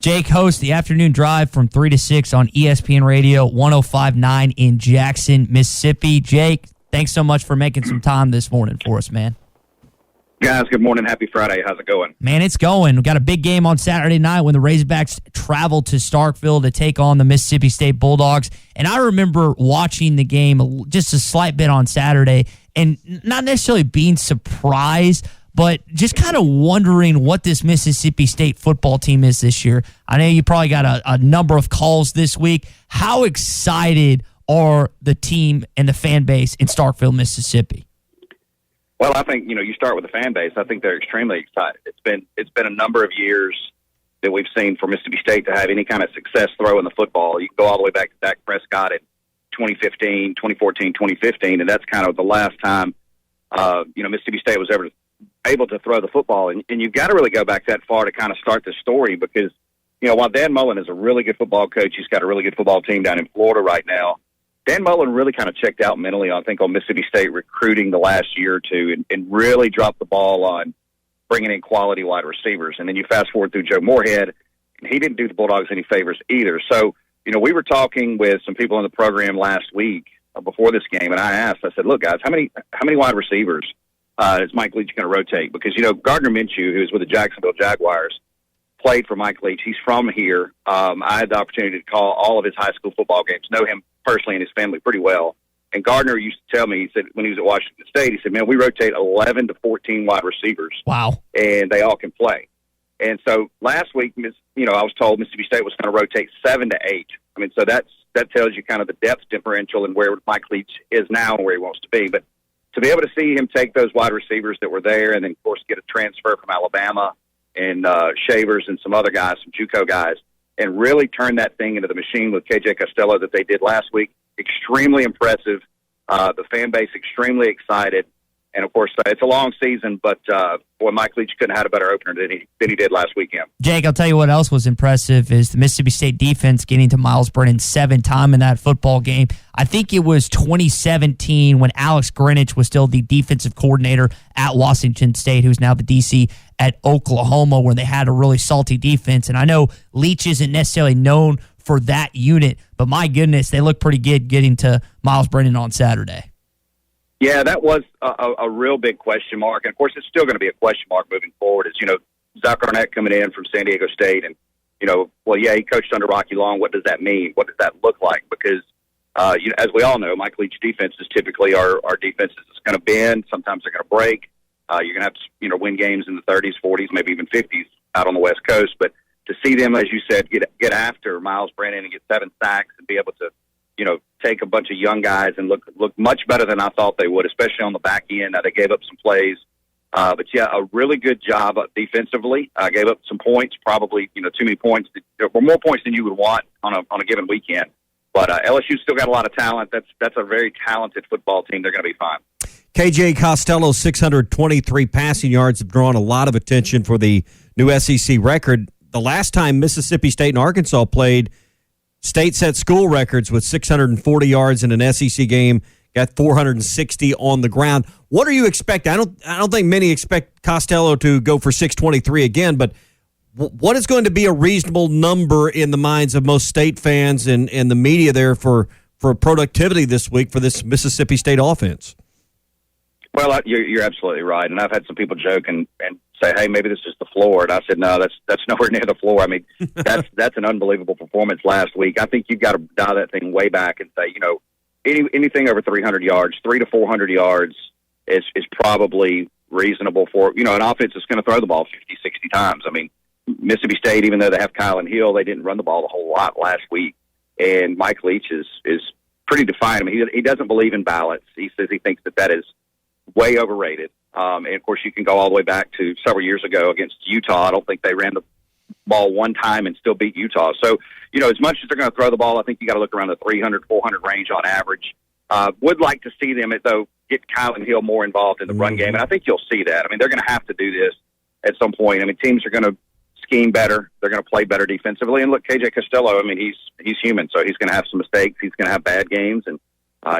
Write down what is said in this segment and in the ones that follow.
Jake hosts the afternoon drive from 3 to 6 on ESPN Radio 105.9 in Jackson, Mississippi. Jake, thanks so much for making some time this morning for us, man. Guys, good morning. Happy Friday. How's it going? Man, it's going. We've got a big game on Saturday night when the Razorbacks travel to Starkville to take on the Mississippi State Bulldogs. And I remember watching the game just a slight bit on Saturday and not necessarily being surprised, but just kind of wondering what this Mississippi State football team is this year. I know you probably got a number of calls this week. How excited are the team and the fan base in Starkville, Mississippi? Well, I think, you start with the fan base. I think they're extremely excited. It's been a number of years that we've seen for Mississippi State to have any kind of success throwing the football. You can go all the way back to Dak Prescott in 2014, 2015, and that's kind of the last time, Mississippi State was ever able to throw the football. And you've got to really go back that far to kind of start the story because, while Dan Mullen is a really good football coach, he's got a really good football team down in Florida right now. Dan Mullen really kind of checked out mentally, I think, on Mississippi State recruiting the last year or two and really dropped the ball on bringing in quality wide receivers. And then you fast forward through Joe Moorhead, and he didn't do the Bulldogs any favors either. So, we were talking with some people in the program last week before this game, and I said, look, guys, how many wide receivers is Mike Leach going to rotate? Because, Gardner Minshew, who is with the Jacksonville Jaguars, played for Mike Leach. He's from here. I had the opportunity to call all of his high school football games, know him personally and his family pretty well. And Gardner used to tell me, he said, when he was at Washington State, he said, man, we rotate 11 to 14 wide receivers. Wow. And they all can play. And so last week, I was told Mississippi State was going to rotate 7 to 8. I mean, so that tells you kind of the depth differential and where Mike Leach is now and where he wants to be. But to be able to see him take those wide receivers that were there and then, of course, get a transfer from Alabama and Shavers and some other guys, some JUCO guys, and really turn that thing into the machine with KJ Costello that they did last week. Extremely impressive. The fan base extremely excited. And, of course, it's a long season, but, Mike Leach couldn't have had a better opener than he did last weekend. Jake, I'll tell you what else was impressive is the Mississippi State defense getting to Miles Brennan 7 times in that football game. I think it was 2017 when Alex Greenwich was still the defensive coordinator at Washington State, who's now the DC at Oklahoma, where they had a really salty defense. And I know Leach isn't necessarily known for that unit, but my goodness, they look pretty good getting to Miles Brennan on Saturday. Yeah, that was a real big question mark. And, of course, it's still going to be a question mark moving forward. As, Zach Arnett coming in from San Diego State and, he coached under Rocky Long. What does that mean? What does that look like? Because, as we all know, Mike Leach defenses typically are defenses that's going to bend. Sometimes they're going to break. You're going to have to, win games in the 30s, 40s, maybe even 50s out on the West Coast. But to see them, as you said, get after Miles Brennan and get 7 sacks and be able to, take a bunch of young guys and look much better than I thought they would, especially on the back end. They gave up some plays. But, a really good job defensively. Gave up some points, probably, too many points. There were more points than you would want on a given weekend. But LSU's still got a lot of talent. That's a very talented football team. They're going to be fine. KJ Costello's 623 passing yards have drawn a lot of attention for the new SEC record. The last time Mississippi State and Arkansas played, State set school records with 640 yards in an SEC game, got 460 on the ground. What are you expecting? I don't think many expect Costello to go for 623 again, but what is going to be a reasonable number in the minds of most State fans and the media there for productivity this week for this Mississippi State offense? Well, you're absolutely right, and I've had some people joke and say, "Hey, maybe this is the floor," and I said, "No, that's nowhere near the floor." I mean, that's an unbelievable performance last week. I think you've got to dial that thing way back and say, anything over 300 yards, 300 to 400 yards is probably reasonable for an offense that's going to throw the ball 50, 60 times. I mean, Mississippi State, even though they have Kylin Hill, they didn't run the ball a whole lot last week, and Mike Leach is pretty defiant. I mean, he doesn't believe in ballots. He says he thinks that is way overrated. And, of course, you can go all the way back to several years ago against Utah. I don't think they ran the ball one time and still beat Utah. So, as much as they're going to throw the ball, I think you got to look around the 300, 400 range on average. Would like to see them, though, get Kylin Hill more involved in the run game, and I think you'll see that. I mean, they're going to have to do this at some point. I mean, teams are going to scheme better. They're going to play better defensively. And look, KJ Costello, I mean, he's human, so he's going to have some mistakes. He's going to have bad games, and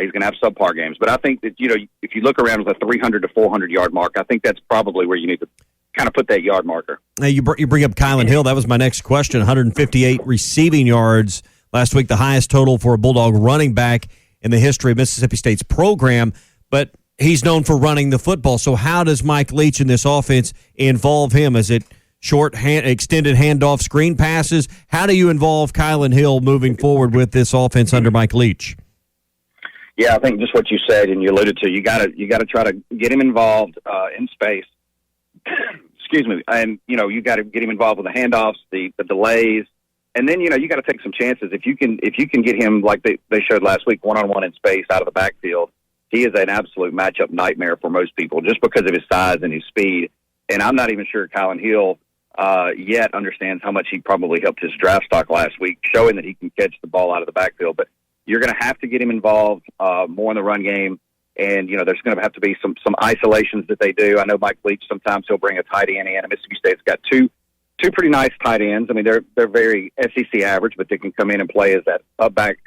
he's going to have subpar games. But I think that, if you look around at the 300 to 400 yard mark, I think that's probably where you need to kind of put that yard marker. Now you bring up Kylin Hill. That was my next question. 158 receiving yards last week, the highest total for a Bulldog running back in the history of Mississippi State's program. But he's known for running the football. So how does Mike Leach in this offense involve him? Is it extended handoff screen passes? How do you involve Kylin Hill moving forward with this offense under Mike Leach? Yeah, I think just what you said and you alluded to, you got to try to get him involved in space. Excuse me, and you got to get him involved with the handoffs, the delays, and then you got to take some chances. If you can get him like they showed last week, 1-on-1 in space out of the backfield, he is an absolute matchup nightmare for most people just because of his size and his speed. And I'm not even sure Kylin Hill yet understands how much he probably helped his draft stock last week, showing that he can catch the ball out of the backfield. But you're going to have to get him involved more in the run game. And, there's going to have to be some isolations that they do. I know Mike Leach, sometimes he'll bring a tight end in. Mississippi State's got two pretty nice tight ends. I mean, they're very SEC average, but they can come in and play as that up back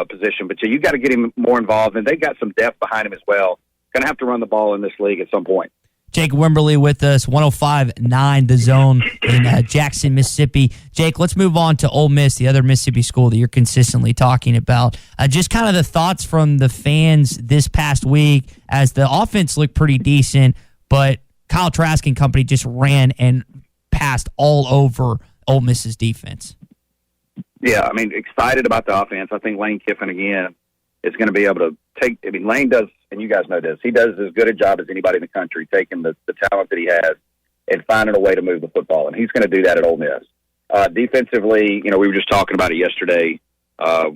position. But you got to get him more involved. And they've got some depth behind him as well. Going to have to run the ball in this league at some point. Jake Wimberly with us, 105.9 The Zone in Jackson, Mississippi. Jake, let's move on to Ole Miss, the other Mississippi school that you're consistently talking about. Just kind of the thoughts from the fans this past week as the offense looked pretty decent, but Kyle Trask and company just ran and passed all over Ole Miss's defense. Yeah, I mean, excited about the offense. I think Lane Kiffin, again, is going to be able to take – I mean, Lane does – and you guys know this, he does as good a job as anybody in the country taking the talent that he has and finding a way to move the football, and he's going to do that at Ole Miss. Defensively, we were just talking about it yesterday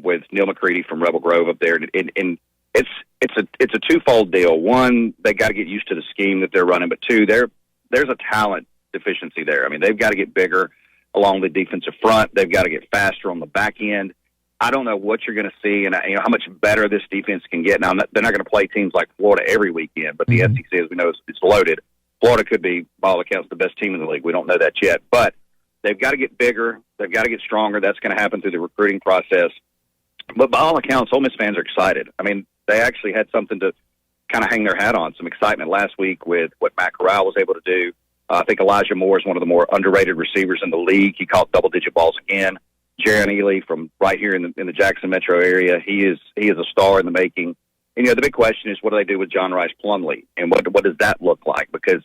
with Neil McCready from Rebel Grove up there, and it's a twofold deal. One, they got to get used to the scheme that they're running, but two, there's a talent deficiency there. I mean, they've got to get bigger along the defensive front. They've got to get faster on the back end. I don't know what you're going to see and how much better this defense can get. Now, they're not going to play teams like Florida every weekend, but the SEC, as we know, is loaded. Florida could be, by all accounts, the best team in the league. We don't know that yet. But they've got to get bigger. They've got to get stronger. That's going to happen through the recruiting process. But by all accounts, Ole Miss fans are excited. I mean, they actually had something to kind of hang their hat on, some excitement last week with what Matt Corral was able to do. I think Elijah Moore is one of the more underrated receivers in the league. He caught double-digit balls again. Jaron Ely from right here in the Jackson metro area, he is a star in the making. And, the big question is, what do they do with John Rice Plumlee? And what does that look like? Because,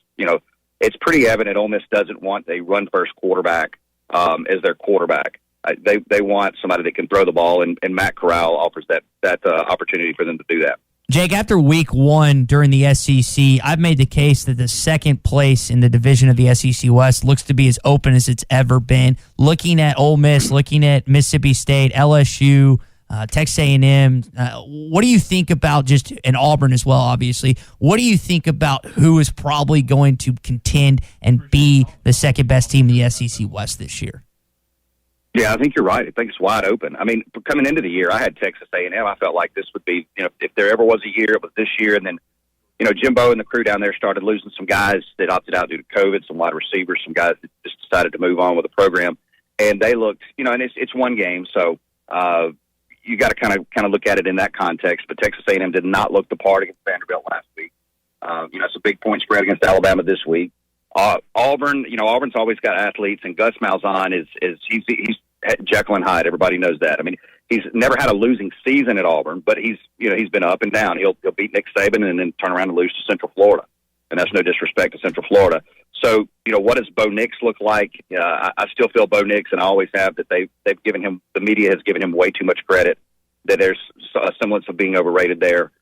it's pretty evident Ole Miss doesn't want a run-first quarterback as their quarterback. They want somebody that can throw the ball, and Matt Corral offers that opportunity for them to do that. Jake, after week one during the SEC, I've made the case that the second place in the division of the SEC West looks to be as open as it's ever been. Looking at Ole Miss, looking at Mississippi State, LSU, Texas A&M, what do you think about and Auburn as well, obviously. What do you think about who is probably going to contend and be the second best team in the SEC West this year? Yeah, I think you're right. I think it's wide open. I mean, coming into the year, I had Texas A&M. I felt like this would be, if there ever was a year, it was this year. And then, Jimbo and the crew down there started losing some guys that opted out due to COVID, some wide receivers, some guys that just decided to move on with the program. And they looked, and it's one game, so you got to kind of look at it in that context. But Texas A&M did not look the part against Vanderbilt last week. It's a big point spread against Alabama this week. Auburn, Auburn's always got athletes, and Gus Malzahn he's Jekyll and Hyde. Everybody knows that. I mean, he's never had a losing season at Auburn, but he's been up and down. He'll beat Nick Saban and then turn around and lose to Central Florida, and that's no disrespect to Central Florida. So, what does Bo Nix look like? I still feel Bo Nix, and I always have, that they've given him, the media has given him way too much credit, that there's a semblance of being overrated there.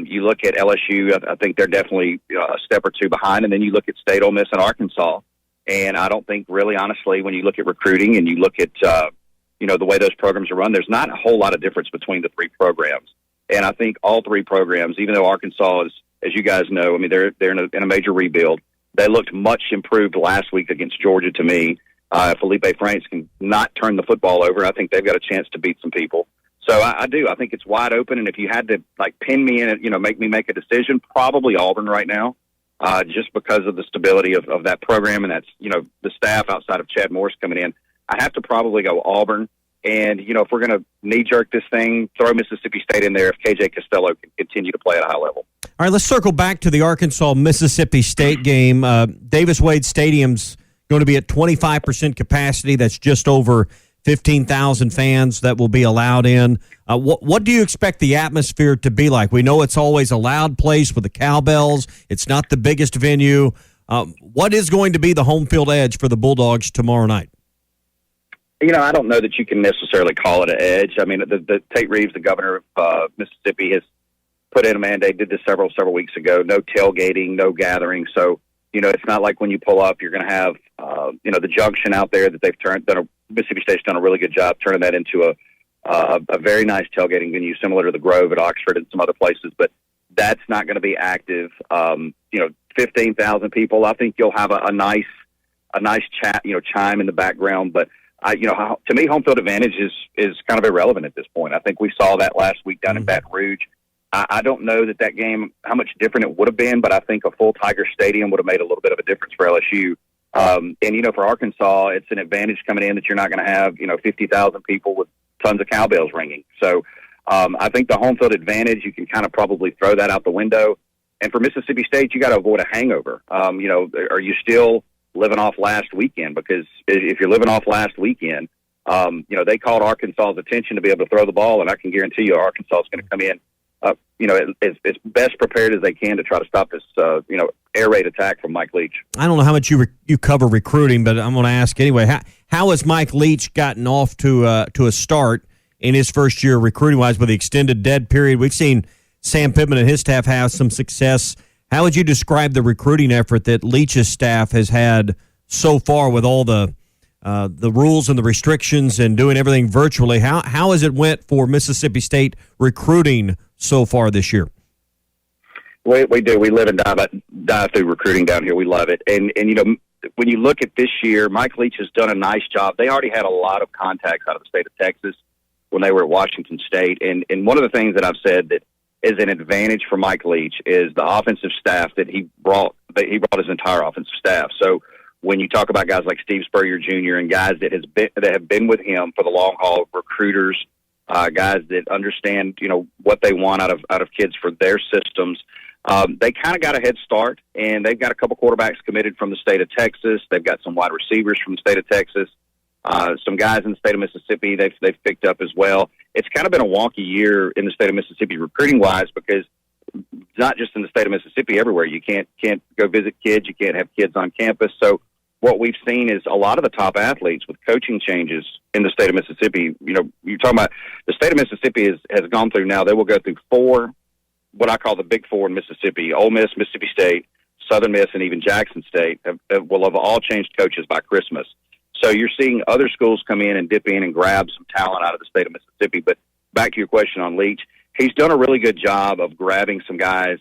You look at LSU, I think they're definitely a step or two behind, and then you look at State, Ole Miss, and Arkansas. And I don't think really, honestly, when you look at recruiting and you look at, the way those programs are run, there's not a whole lot of difference between the three programs. And I think all three programs, even though Arkansas is, as you guys know, I mean, they're in a major rebuild. They looked much improved last week against Georgia to me. Felipe Franks can not turn the football over. I think they've got a chance to beat some people. So I do. I think it's wide open. And if you had to pin me in it, make me make a decision, probably Auburn right now. Just because of the stability of that program, and that's, the staff outside of Chad Morris coming in. I have to probably go Auburn. And, if we're going to knee-jerk this thing, throw Mississippi State in there if KJ Costello can continue to play at a high level. All right, let's circle back to the Arkansas-Mississippi State game. Davis-Wade Stadium's going to be at 25% capacity. That's just over 15,000 fans that will be allowed in. What do you expect the atmosphere to be like? We know it's always a loud place with the cowbells. It's not the biggest venue. What is going to be the home field edge for the Bulldogs tomorrow night? I don't know that you can necessarily call it an edge. I mean, the Tate Reeves, the governor of Mississippi, has put in a mandate, did this several weeks ago, no tailgating, no gathering. So, it's not like when you pull up, you're going to have, the junction out there that Mississippi State's done a really good job turning that into a very nice tailgating venue, similar to the Grove at Oxford and some other places. But that's not going to be active. 15,000 people. I think you'll have a nice chat, chime in the background. But to me, home field advantage is kind of irrelevant at this point. I think we saw that last week down in Baton Rouge. I don't know that game, how much different it would have been, but I think a full Tiger Stadium would have made a little bit of a difference for LSU. And for Arkansas, it's an advantage coming in that you're not going to have, 50,000 people with tons of cowbells ringing. So I think the home field advantage, you can kind of probably throw that out the window. And for Mississippi State, you got to avoid a hangover. Are you still living off last weekend? Because if you're living off last weekend, they called Arkansas's attention to be able to throw the ball, and I can guarantee you Arkansas is going to come in, as best prepared as they can to try to stop this, air raid attack from Mike Leach. I don't know how much you cover recruiting, but I'm going to ask anyway. How has Mike Leach gotten off to a start in his first year recruiting-wise with the extended dead period? We've seen Sam Pittman and his staff have some success. How would you describe the recruiting effort that Leach's staff has had so far with all the rules and the restrictions and doing everything virtually? How has it went for Mississippi State recruiting so far this year? We do. We live and die through recruiting down here. We love it. And when you look at this year, Mike Leach has done a nice job. They already had a lot of contacts out of the state of Texas when they were at Washington State. And one of the things that I've said that is an advantage for Mike Leach is the offensive staff that he brought. He brought his entire offensive staff. So when you talk about guys like Steve Spurrier Jr. and guys that have been with him for the long haul, recruiters, guys that understand what they want out of kids for their systems, they kind of got a head start, and they've got a couple quarterbacks committed from the state of Texas. They've got some wide receivers from the state of Texas. Some guys in the state of Mississippi they've picked up as well. It's kind of been a wonky year in the state of Mississippi recruiting-wise because not just in the state of Mississippi, everywhere. You can't go visit kids. You can't have kids on campus. So what we've seen is a lot of the top athletes with coaching changes in the state of Mississippi. You're talking about the state of Mississippi has gone through now. They will go through four, what I call the Big Four in Mississippi: Ole Miss, Mississippi State, Southern Miss, and even Jackson State will have all changed coaches by Christmas. So you're seeing other schools come in and dip in and grab some talent out of the state of Mississippi. But back to your question on Leach, he's done a really good job of grabbing some guys,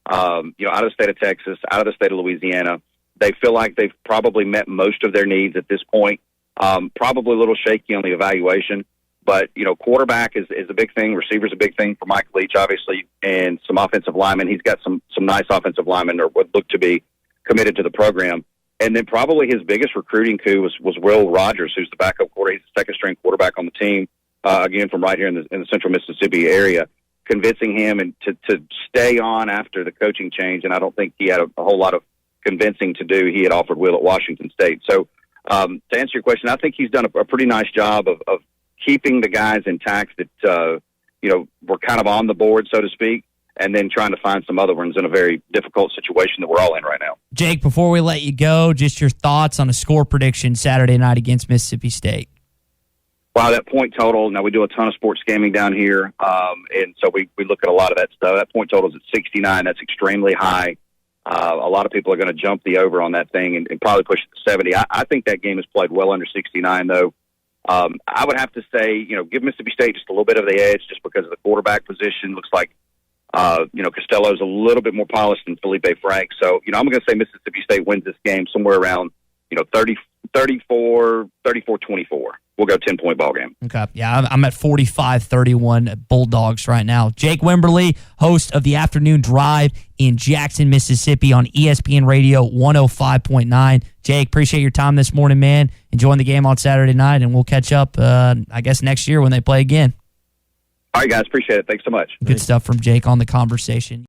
out of the state of Texas, out of the state of Louisiana. They feel like they've probably met most of their needs at this point. Probably a little shaky on the evaluation, but quarterback is a big thing. Receiver's a big thing for Mike Leach, obviously, and some offensive linemen. He's got some nice offensive linemen, or what look to be committed to the program. And then probably his biggest recruiting coup was Will Rogers, who's the backup quarterback. He's the second-string quarterback on the team, again, from right here in the central Mississippi area, convincing him and to stay on after the coaching change. And I don't think he had a whole lot of convincing to do. He had offered Will at Washington State. So to answer your question, I think he's done a pretty nice job of keeping the guys intact that, were kind of on the board, so to speak, and then trying to find some other ones in a very difficult situation that we're all in right now. Jake, before we let you go, just your thoughts on a score prediction Saturday night against Mississippi State. Wow, that point total. Now, we do a ton of sports gaming down here, and so we look at a lot of that stuff. That point total is at 69. That's extremely high. A lot of people are going to jump the over on that thing and probably push it to 70. I think that game is played well under 69, though. I would have to say, give Mississippi State just a little bit of the edge just because of the quarterback position. Looks like Costello's a little bit more polished than Felipe Frank. So, I'm going to say Mississippi State wins this game somewhere around, 34-24. We'll go 10-point ball game. Okay. Yeah, I'm at 45-31 Bulldogs right now. Jake Wimberly, host of the Afternoon Drive in Jackson, Mississippi on ESPN Radio 105.9. Jake, appreciate your time this morning, man. Enjoying the game on Saturday night, and we'll catch up, I guess, next year when they play again. All right, guys. Appreciate it. Thanks so much. Good stuff from Jake on the conversation.